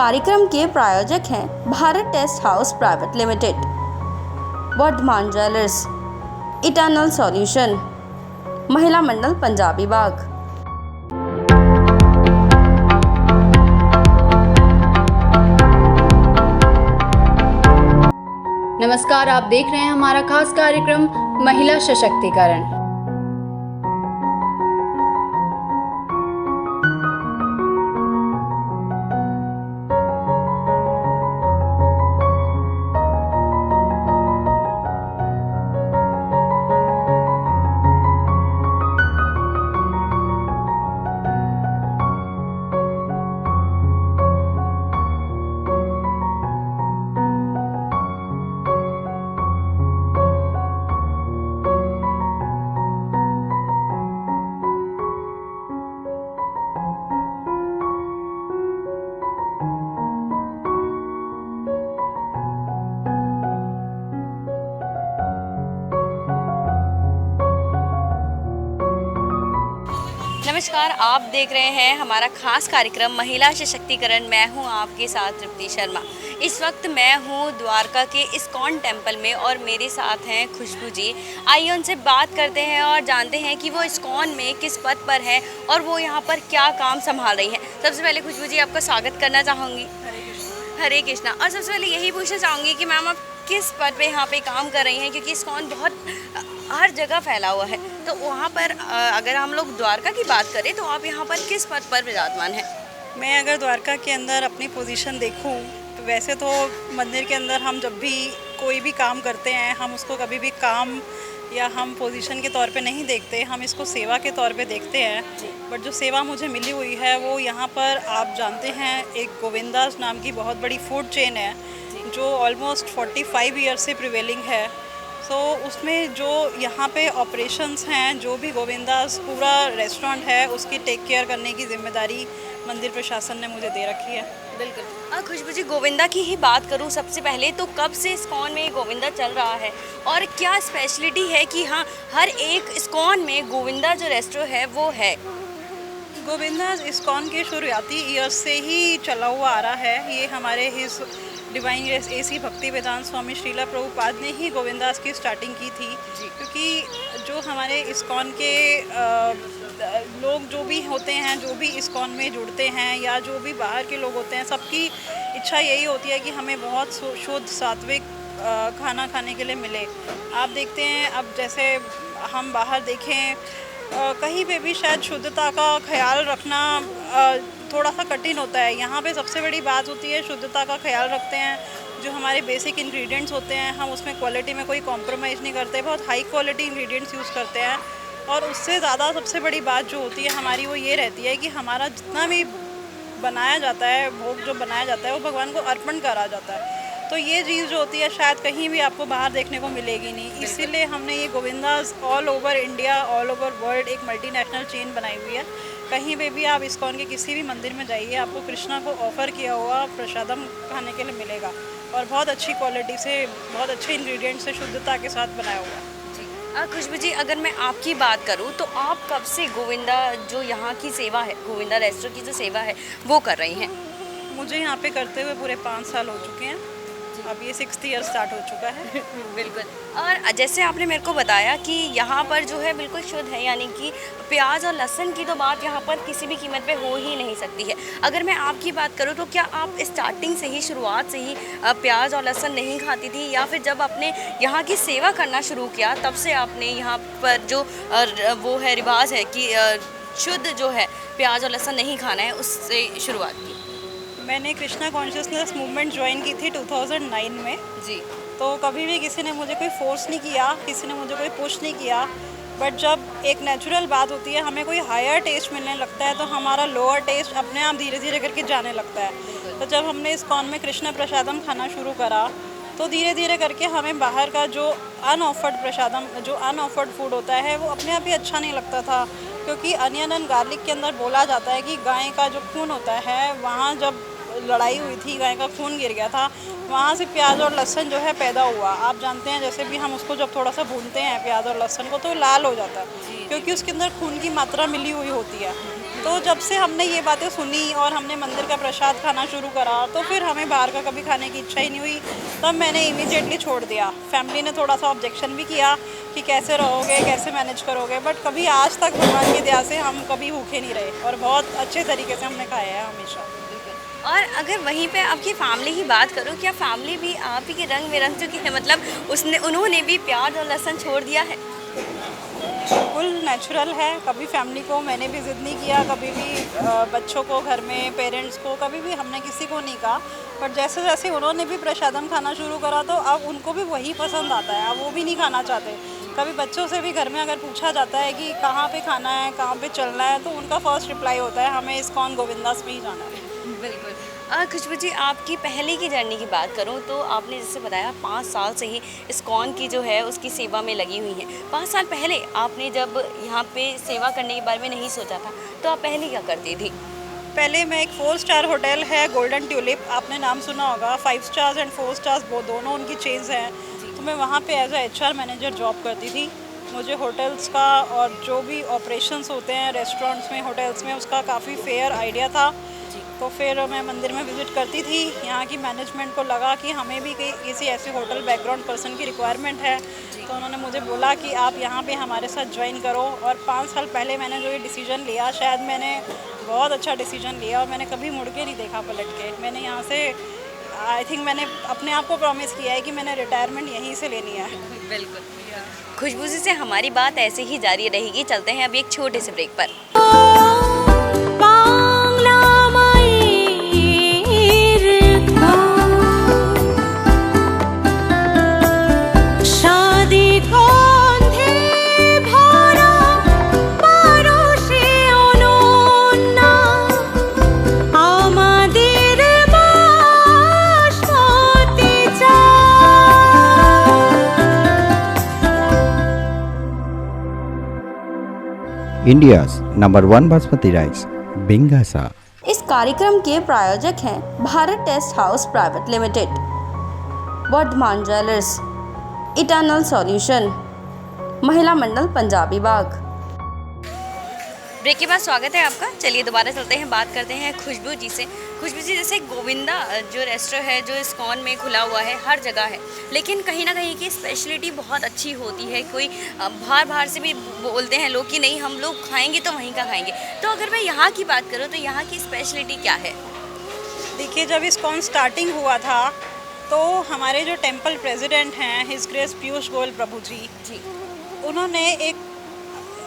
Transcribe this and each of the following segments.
कार्यक्रम के प्रायोजक हैं Bharat Test House Private Limited, Vardhman Jewellers, Eternal Solution, Mahila Mandal Punjabi बाग। नमस्कार, आप देख रहे हैं हमारा खास कार्यक्रम महिला सशक्तिकरण। नमस्कार, आप देख रहे हैं हमारा खास कार्यक्रम महिला सशक्तिकरण। मैं हूं आपके साथ तृप्ति शर्मा। इस वक्त मैं हूं द्वारका के इस्कॉन टेम्पल में और मेरे साथ हैं खुशबू जी। आइए उनसे बात करते हैं और जानते हैं कि वो इस्कॉन में किस पद पर हैं और वो यहाँ पर क्या काम संभाल रही हैं। सबसे पहले खुशबू जी, आपका स्वागत करना चाहूँगी। हरे कृष्णा। और सबसे पहले यही पूछना चाहूँगी कि मैम आप किस पद पे यहाँ पे काम कर रही हैं, क्योंकि इस्कॉन बहुत हर जगह फैला हुआ है, तो वहाँ पर अगर हम लोग द्वारका की बात करें तो आप यहाँ पर किस पद पर विराजमान हैं? मैं अगर द्वारका के अंदर अपनी पोजीशन देखूं तो वैसे तो मंदिर के अंदर हम जब भी कोई भी काम करते हैं, हम उसको कभी भी काम या हम पोजीशन के तौर पे नहीं देखते, हम इसको सेवा के तौर पे देखते हैं। बट जो सेवा मुझे मिली हुई है वो यहाँ पर आप जानते हैं, एक गोविंदास नाम की बहुत बड़ी फूड चेन है जो ऑलमोस्ट 45 ईयर से प्रिवेलिंग है। सो उसमें जो यहाँ पे ऑपरेशंस हैं, जो भी गोविंदास पूरा रेस्टोरेंट है उसकी टेक केयर करने की जिम्मेदारी मंदिर प्रशासन ने मुझे दे रखी है। बिल्कुल। खुशबू जी, गोविंदा की ही बात करूँ सबसे पहले, तो कब से इस्कॉन में गोविंदा चल रहा है और क्या स्पेशलिटी है कि हाँ हर एक इस्कॉन में गोविंदा जो रेस्टोरेंट है वो है? गोविंदा इस्कॉन के शुरुआती ईयर्स से ही चला हुआ आ रहा है। ये हमारे हिज डिवाइन एसी भक्ति वेदांत स्वामी श्रीला प्रभुपाद ने ही गोविंदास की स्टार्टिंग की थी, क्योंकि जो हमारे इस्कॉन के लोग जो भी होते हैं, जो भी इस्कॉन में जुड़ते हैं या जो भी बाहर के लोग होते हैं, सबकी इच्छा यही होती है कि हमें बहुत शुद्ध सात्विक खाना खाने के लिए मिले। आप देखते हैं, अब जैसे हम बाहर देखें कहीं पे भी शायद शुद्धता का ख्याल रखना थोड़ा सा कठिन होता है। यहाँ पे सबसे बड़ी बात होती है शुद्धता का ख्याल रखते हैं। जो हमारे बेसिक इंग्रेडिएंट्स होते हैं हम उसमें क्वालिटी में कोई कॉम्प्रोमाइज़ नहीं करते, बहुत हाई क्वालिटी इंग्रेडिएंट्स यूज़ करते हैं। और उससे ज़्यादा सबसे बड़ी बात जो होती है हमारी वो ये रहती है कि हमारा जितना भी बनाया जाता है, भोग जो बनाया जाता है वो भगवान को अर्पण करा जाता है। तो ये चीज़ जो होती है शायद कहीं भी आपको बाहर देखने को मिलेगी नहीं। इसीलिए हमने ये Govindas all over India, all over world एक मल्टीनेशनल चेन बनाई हुई है। कहीं पे भी आप इस्कॉन के किसी भी मंदिर में जाइए, आपको कृष्णा को ऑफ़र किया हुआ प्रसादम खाने के लिए मिलेगा और बहुत अच्छी क्वालिटी से, बहुत अच्छे इंग्रेडिएंट्स से, शुद्धता के साथ बनाया हुआ है। खुशबू जी, अगर मैं आपकी बात करूं तो आप कब से गोविंदा जो यहाँ की सेवा है, गोविंदा रेस्टोरेंट की जो सेवा है वो कर रही हैं? मुझे यहाँ पे करते हुए पूरे 5 साल हो चुके हैं। अब ये 6th ईयर स्टार्ट हो चुका है। बिल्कुल। और जैसे आपने मेरे को बताया कि यहाँ पर जो है बिल्कुल शुद्ध है, यानी कि प्याज और लहसुन की तो बात यहाँ पर किसी भी कीमत पे हो ही नहीं सकती है। अगर मैं आपकी बात करूँ तो क्या आप स्टार्टिंग से ही, शुरुआत से ही प्याज और लहसुन नहीं खाती थी, या फिर जब आपने यहाँ की सेवा करना शुरू किया तब से आपने यहाँ पर जो वो है रिवाज है कि शुद्ध जो है प्याज और लहसुन नहीं खाना है, उससे शुरुआत की? मैंने कृष्णा कॉन्शियसनेस मूवमेंट ज्वाइन की थी 2009 में जी। तो कभी भी किसी ने मुझे कोई फोर्स नहीं किया, किसी ने मुझे कोई पुश नहीं किया। बट जब एक नेचुरल बात होती है, हमें कोई हायर टेस्ट मिलने लगता है तो हमारा लोअर टेस्ट अपने आप धीरे धीरे करके जाने लगता है। तो जब हमने इस्कॉन में कृष्ण प्रसादम खाना शुरू करा तो धीरे धीरे करके हमें बाहर का जो अनऑफर्ड प्रसादम, जो अनऑफर्ड फूड होता है वो अपने आप ही अच्छा नहीं लगता था, क्योंकि अनियन एंड गार्लिक के अंदर बोला जाता है कि गाय का जो खून होता है, वहाँ जब लड़ाई हुई थी, गाय का खून गिर गया था, वहाँ से प्याज और लहसुन जो है पैदा हुआ। आप जानते हैं जैसे भी हम उसको जब थोड़ा सा भूनते हैं प्याज और लहसुन को तो लाल हो जाता है, क्योंकि उसके अंदर खून की मात्रा मिली हुई होती है। तो जब से हमने ये बातें सुनी और हमने मंदिर का प्रसाद खाना शुरू करा तो फिर हमें बाहर का कभी खाने की इच्छा ही नहीं हुई। तब मैंने इमीडिएटली छोड़ दिया। फैमिली ने थोड़ा सा ऑब्जेक्शन भी किया कि कैसे रहोगे, कैसे मैनेज करोगे, बट कभी आज तक भगवान की दया से हम कभी भूखे नहीं रहे और बहुत अच्छे तरीके से हमने खाया है हमेशा। और अगर वहीं पे आपकी फैमिली की बात करूँ, क्या फैमिली भी आप ही के रंग में रंग चुकी है, मतलब उन्होंने भी प्याज और लहसुन छोड़ दिया है? बिल्कुल नेचुरल है। कभी फैमिली को मैंने भी ज़िद नहीं किया, कभी भी बच्चों को, घर में पेरेंट्स को, कभी भी हमने किसी को नहीं कहा। पर जैसे जैसे उन्होंने भी प्रसादम खाना शुरू करा तो अब उनको भी वही पसंद आता है, अब वो भी नहीं खाना चाहते। कभी बच्चों से भी घर में अगर पूछा जाता है कि कहाँ पे खाना है, कहाँ पे चलना है, तो उनका फर्स्ट रिप्लाई होता है हमें इस्कॉन गोविंदास में ही जाना है। बिल्कुल। खुशबू जी, आपकी पहले की जर्नी की बात करूं तो आपने जैसे बताया 5 साल से ही इस्कॉन की जो है उसकी सेवा में लगी हुई हैं। 5 साल पहले आपने जब यहाँ पे सेवा करने के बारे में नहीं सोचा था तो आप पहले क्या करती थी? पहले मैं एक 4 स्टार होटल है गोल्डन ट्यूलिप, आपने नाम सुना होगा, 5 स्टार्स एंड 4 स्टार्स वो दोनों उनकी चेन्स हैं। तो मैं वहाँ पे as a HR manager job करती थी। मुझे होटल्स का और जो भी ऑपरेशंस होते हैं रेस्टोरेंट्स में, होटल्स में, उसका काफ़ी फेयर आइडिया था। तो फिर मैं मंदिर में विज़िट करती थी। यहाँ की मैनेजमेंट को लगा कि हमें भी किसी ऐसे होटल बैकग्राउंड पर्सन की रिक्वायरमेंट है, तो उन्होंने मुझे बोला कि आप यहाँ पे हमारे साथ ज्वाइन करो। और 5 साल पहले मैंने जो ये डिसीजन लिया, शायद मैंने बहुत अच्छा डिसीजन लिया और मैंने कभी मुड़ के नहीं देखा पलट के। मैंने यहाँ से आई थिंक मैंने अपने आप को प्रॉमिस किया है कि मैंने रिटायरमेंट यहीं से लेनी है। बिल्कुल। खुशबू जी से हमारी बात ऐसे ही जारी रहेगी। चलते हैं अभी एक छोटे से ब्रेक पर। India's #1 basmati rice बिंगासा। इस कार्यक्रम के प्रायोजक हैं Bharat Test House Private Limited, Vardhman Jewellers, Eternal Solution, Mahila Mandal Punjabi बाग। ब्रेक के बाद स्वागत है आपका। चलिए दोबारा चलते हैं, बात करते हैं खुशबू जी से। खुशबू जी, जैसे गोविंदा जो रेस्टोरेंट है जो इस्कॉन में खुला हुआ है, हर जगह है, लेकिन कहीं ना कहीं की स्पेशलिटी बहुत अच्छी होती है। कोई बाहर से भी बोलते हैं लोग कि नहीं हम लोग खाएंगे तो वहीं का खाएंगे। तो अगर मैं यहाँ की बात करूँ तो यहाँ की स्पेशलिटी क्या है? देखिए, जब इस्कॉन स्टार्टिंग हुआ था तो हमारे जो टेम्पल प्रेसिडेंट हैं हिज ग्रेस पीयूष गोयल प्रभु जी, उन्होंने एक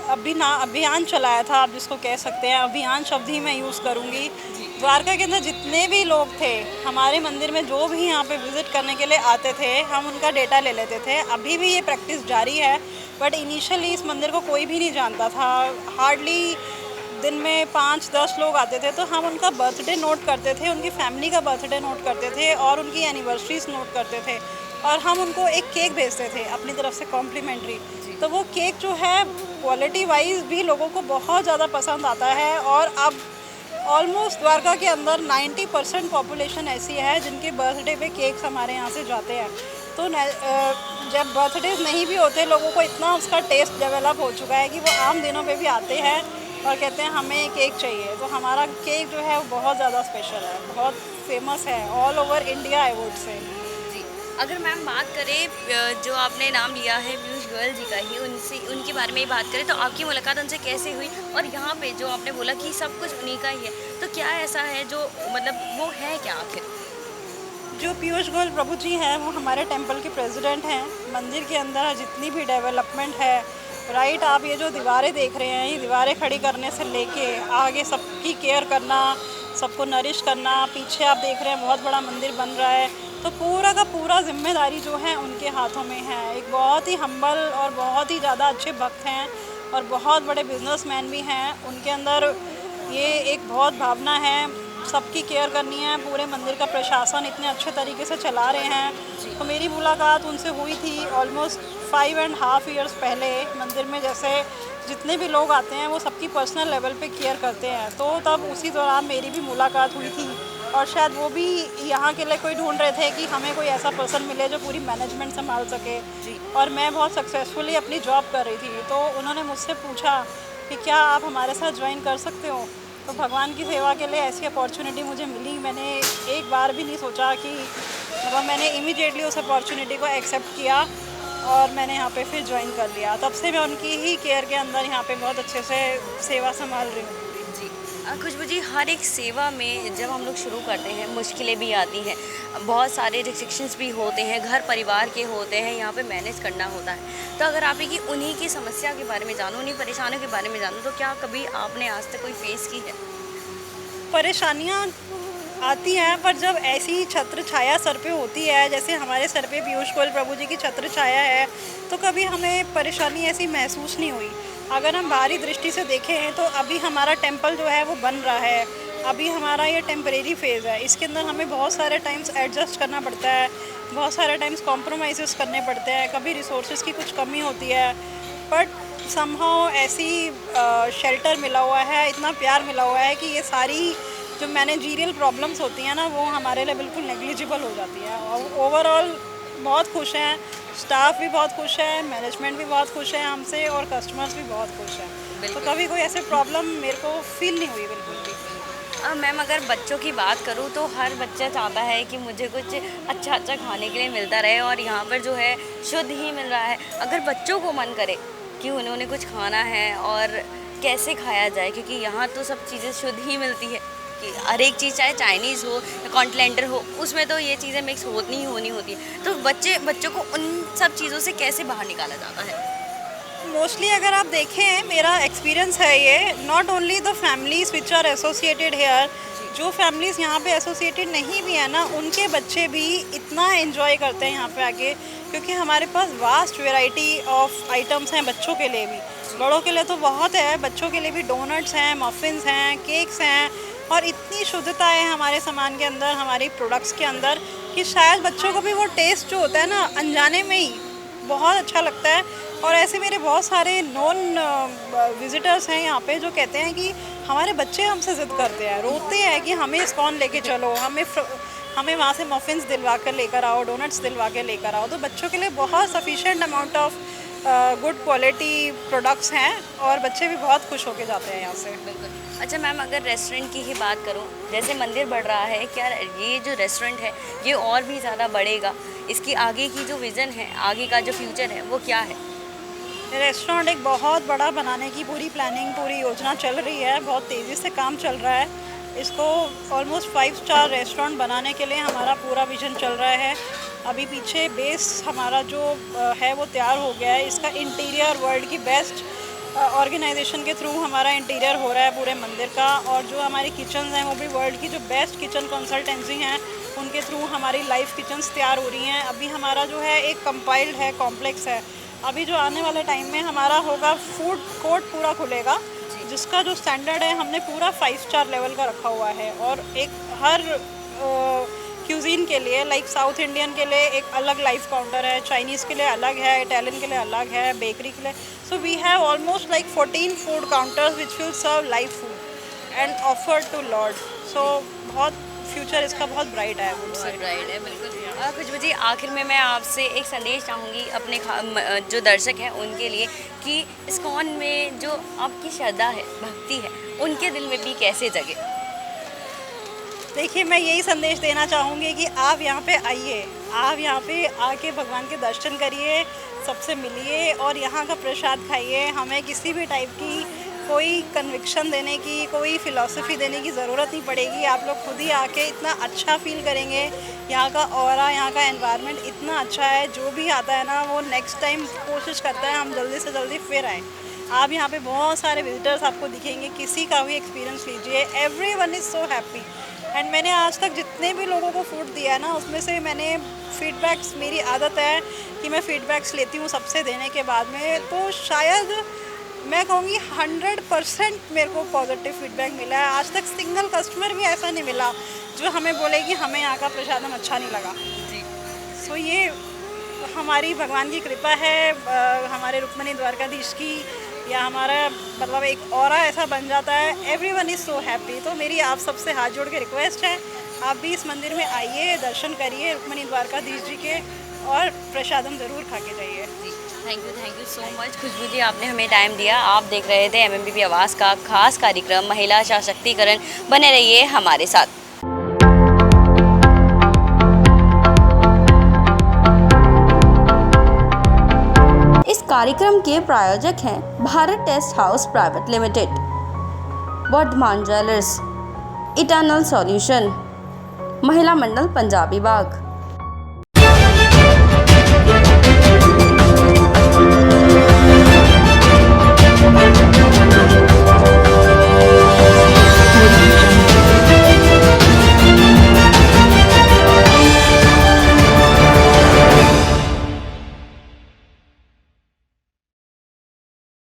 अभियान चलाया था, आप जिसको कह सकते हैं अभियान शब्द ही मैं यूज़ करूँगी। द्वारका के अंदर जितने भी लोग थे, हमारे मंदिर में जो भी यहाँ पे विज़िट करने के लिए आते थे, हम उनका डेटा ले लेते थे। अभी भी ये प्रैक्टिस जारी है, बट इनिशियली इस मंदिर को कोई भी नहीं जानता था। हार्डली दिन में 5-10 लोग आते थे, तो हम उनका बर्थडे नोट करते थे, उनकी फैमिली का बर्थडे नोट करते थे और उनकी एनिवर्सरीज नोट करते थे, और हम उनको एक केक भेजते थे अपनी तरफ से कॉम्प्लीमेंट्री। तो वो केक जो है क्वालिटी वाइज भी लोगों को बहुत ज़्यादा पसंद आता है। और अब ऑलमोस्ट द्वारका के अंदर 90% पॉपुलेशन ऐसी है जिनके बर्थडे पे केक्स हमारे यहाँ से जाते हैं। तो जब बर्थडेज नहीं भी होते, लोगों को इतना उसका टेस्ट डेवलप हो चुका है कि वो आम दिनों पे भी आते हैं और कहते हैं हमें केक चाहिए। तो हमारा केक जो है वो बहुत ज़्यादा स्पेशल है, बहुत फेमस है all over India I would say. अगर मैम बात करें जो आपने नाम लिया है पीयूष गोयल जी का ही, उनके बारे में ही बात करें तो आपकी मुलाकात उनसे कैसे हुई? और यहाँ पे जो आपने बोला कि सब कुछ उन्हीं का ही है, तो क्या ऐसा है जो मतलब वो है क्या आखिर? जो पीयूष गोयल प्रभु जी हैं वो हमारे टेंपल के प्रेसिडेंट हैं। मंदिर के अंदर जितनी भी डेवलपमेंट है, राइट, आप ये जो दीवारें देख रहे हैं, ये दीवारें खड़ी करने से लेके आगे सबकी केयर करना, सबको नरिश करना, पीछे आप देख रहे हैं बहुत बड़ा मंदिर बन रहा है, तो पूरा का पूरा जिम्मेदारी जो है उनके हाथों में है। एक बहुत ही हम्बल और बहुत ही ज़्यादा अच्छे भक्त हैं और बहुत बड़े बिजनेसमैन भी हैं। उनके अंदर ये एक बहुत भावना है, सबकी केयर करनी है। पूरे मंदिर का प्रशासन इतने अच्छे तरीके से चला रहे हैं। तो मेरी मुलाकात उनसे हुई थी ऑलमोस्ट 5.5 ईयर्स पहले। मंदिर में जैसे जितने भी लोग आते हैं वो सबकी पर्सनल लेवल पे केयर करते हैं, तो तब उसी दौरान मेरी भी मुलाकात हुई थी। और शायद वो भी यहाँ के लिए कोई ढूंढ रहे थे कि हमें कोई ऐसा पर्सन मिले जो पूरी मैनेजमेंट संभाल सके। और मैं बहुत सक्सेसफुली अपनी जॉब कर रही थी, तो उन्होंने मुझसे पूछा कि क्या आप हमारे साथ ज्वाइन कर सकते हो। तो भगवान की सेवा के लिए ऐसी अपॉर्चुनिटी मुझे मिली, मैंने एक बार भी नहीं सोचा कि मतलब मैंने इमीडिएटली उस अपॉर्चुनिटी को एक्सेप्ट किया और मैंने यहाँ पे फिर ज्वाइन कर लिया। तब से मैं उनकी ही केयर के अंदर यहाँ पे बहुत अच्छे से सेवा संभाल रही हूँ। जी खुशबू जी, हर एक सेवा में जब हम लोग शुरू करते हैं मुश्किलें भी आती हैं, बहुत सारे रिस्ट्रिक्शंस भी होते हैं, घर परिवार के होते हैं, यहाँ पे मैनेज करना होता है। तो अगर आप एक उन्हीं की समस्या के बारे में जानो, उन्हीं परेशानियों के बारे में जानो, तो क्या कभी आपने आज तक कोई फेस की है? परेशानियाँ आती हैं, पर जब ऐसी छत्र छाया सर पे होती है, जैसे हमारे सर पे पीयूष गोयल प्रभु जी की छत्र छाया है, तो कभी हमें परेशानी ऐसी महसूस नहीं हुई। अगर हम बाहरी दृष्टि से देखें तो अभी हमारा टेंपल जो है वो बन रहा है, अभी हमारा ये टेम्परेरी फेज़ है, इसके अंदर हमें बहुत सारे टाइम्स एडजस्ट करना पड़ता है, बहुत सारे टाइम्स कॉम्प्रोमाइज़ करने पड़ते हैं, कभी रिसोर्सेज की कुछ कमी होती है, बट समहाउ ऐसी शेल्टर मिला हुआ है, इतना प्यार मिला हुआ है कि ये सारी जो मैनेजीरियल प्रॉब्लम्स होती हैं ना, वो हमारे लिए बिल्कुल नेग्लिजिबल हो जाती है। और ओवरऑल बहुत खुश हैं, स्टाफ भी बहुत खुश है, मैनेजमेंट भी बहुत खुश है हमसे, और कस्टमर्स भी बहुत खुश हैं। तो कभी कोई ऐसे प्रॉब्लम मेरे को फील नहीं हुई बिल्कुल भी। मैम, अगर बच्चों की बात करूँ तो हर बच्चा चाहता है कि मुझे कुछ अच्छा अच्छा खाने के लिए मिलता रहे, और यहाँ पर जो है शुद्ध ही मिल रहा है। अगर बच्चों को मन करे कि उन्होंने कुछ खाना है और कैसे खाया जाए, क्योंकि यहाँ तो सब चीज़ें शुद्ध ही मिलती है, कि हर एक चीज़ चाहे चाइनीज़ हो या कॉन्टिनेंटल हो, उसमें तो ये चीज़ें मिक्स होनी ही होनी होती है। तो बच्चों को उन सब चीज़ों से कैसे बाहर निकाला जाता है? मोस्टली अगर आप देखें, मेरा एक्सपीरियंस है ये, not only the families which are associated here, जो फैमिलीज़ यहाँ पे एसोसिएटेड नहीं भी है ना, उनके बच्चे भी इतना एंजॉय करते हैं यहाँ पे आके, क्योंकि हमारे पास वास्ट वैरायटी ऑफ आइटम्स हैं बच्चों के लिए भी, बड़ों के लिए तो बहुत है, बच्चों के लिए भी डोनट्स हैं, मफ़िन्स हैं, केक्स हैं, और इतनी शुद्धता है हमारे सामान के अंदर, हमारी प्रोडक्ट्स के अंदर, कि शायद बच्चों को भी वो टेस्ट जो होता है ना, अनजाने में ही बहुत अच्छा लगता है। और ऐसे मेरे बहुत सारे नॉन विजिटर्स हैं यहाँ पे जो कहते हैं कि हमारे बच्चे हमसे ज़िद करते हैं, रोते हैं कि हमें इस्कॉन लेके चलो, हमें वहाँ से मफ़िन्स दिलवा कर लेकर आओ, डोनट्स दिलवा के लेकर आओ। तो बच्चों के लिए बहुत sufficient amount of good quality products हैं, और बच्चे भी बहुत खुश होके जाते हैं यहाँ से। बिल्कुल। अच्छा मैम, अगर रेस्टोरेंट की ही बात करूँ, जैसे मंदिर बढ़ रहा है, क्या ये जो रेस्टोरेंट है ये और भी ज़्यादा बढ़ेगा? इसकी आगे की जो विज़न है, आगे का जो फ्यूचर है, वो क्या है? रेस्टोरेंट एक बहुत बड़ा बनाने की पूरी प्लानिंग, पूरी योजना चल रही है, बहुत तेज़ी से काम चल रहा है। इसको ऑलमोस्ट 5 स्टार रेस्टोरेंट बनाने के लिए हमारा पूरा विजन चल रहा है। अभी पीछे बेस हमारा जो है वो तैयार हो गया है। इसका इंटीरियर वर्ल्ड की बेस्ट ऑर्गेनाइजेशन के थ्रू हमारा इंटीरियर हो रहा है पूरे मंदिर का, और जो हमारी किचन्स हैं वो भी वर्ल्ड की जो बेस्ट किचन कंसल्टेंसी हैं उनके थ्रू हमारी लाइव किचन्स तैयार हो रही हैं। अभी हमारा जो है एक कंपाइल्ड है, कॉम्प्लेक्स है। अभी जो आने वाले टाइम में हमारा होगा फूड कोर्ट पूरा खुलेगा, जिसका जो स्टैंडर्ड है हमने पूरा 5 स्टार लेवल का रखा हुआ है। और एक हर क्यूजीन के लिए, लाइक साउथ इंडियन के लिए एक अलग लाइव काउंटर है, चाइनीज़ के लिए अलग है, इटालियन के लिए अलग है, बेकरी के लिए। So we have almost like 14 food counters which will serve live food and offer to lord. So बहुत फ्यूचर इसका बहुत ब्राइट है। ब्राइट है, बिल्कुल। खुशबू जी, आखिर में मैं आपसे एक संदेश चाहूँगी अपने जो दर्शक हैं उनके लिए, कि इस्कॉन में जो आपकी श्रद्धा है, भक्ति है, उनके दिल में भी कैसे जगे। देखिए, मैं यही संदेश देना चाहूँगी कि आप यहाँ पे आइए, आप यहाँ पे आके भगवान के दर्शन करिए, सबसे मिलिए और यहाँ का प्रसाद खाइए। हमें किसी भी टाइप की कोई कन्विक्शन देने की, कोई फ़िलॉसफी देने की ज़रूरत नहीं पड़ेगी। आप लोग खुद ही आके इतना अच्छा फ़ील करेंगे। यहाँ का ऑरा, यहाँ का एनवायरनमेंट इतना अच्छा है, जो भी आता है ना वो नेक्स्ट टाइम कोशिश करता है हम जल्दी से जल्दी फिर आएँ। आप यहाँ पे बहुत सारे विजिटर्स आपको दिखेंगे, किसी का भी एक्सपीरियंस लीजिए, everyone is so happy. And मैंने आज तक जितने भी लोगों को फूड दिया है ना, उसमें से मैंने फीडबैक्स, मेरी आदत है कि मैं फ़ीडबैक्स लेती हूँ सबसे देने के बाद में, तो शायद मैं कहूँगी 100% मेरे को पॉजिटिव फीडबैक मिला है। आज तक सिंगल कस्टमर भी ऐसा नहीं मिला जो हमें बोले कि हमें यहाँ का प्रसादम अच्छा नहीं लगा जी। सो ये हमारी भगवान की कृपा है, हमारे रुक्मणी द्वारकाधीश की, या हमारा मतलब एक ऑरा ऐसा बन जाता है, एवरीवन इज़ सो हैप्पी। तो मेरी आप सबसे हाथ जोड़ के रिक्वेस्ट है, आप भी इस मंदिर में आइए, दर्शन करिए रुक्मिणी द्वारकाधीश जी के, और प्रसादम ज़रूर खा के जाइए। थैंक यू सो मच खुशबू जी, आपने हमें टाइम दिया। आप देख रहे थे MMBP आवाज़ का खास कार्यक्रम महिला सशक्तिकरण। बने रहिए हमारे साथ। इस कार्यक्रम के प्रायोजक हैं Bharat Test House Private Limited, Vardhman Jewellers, Eternal Solution, Mahila Mandal Punjabi बाग।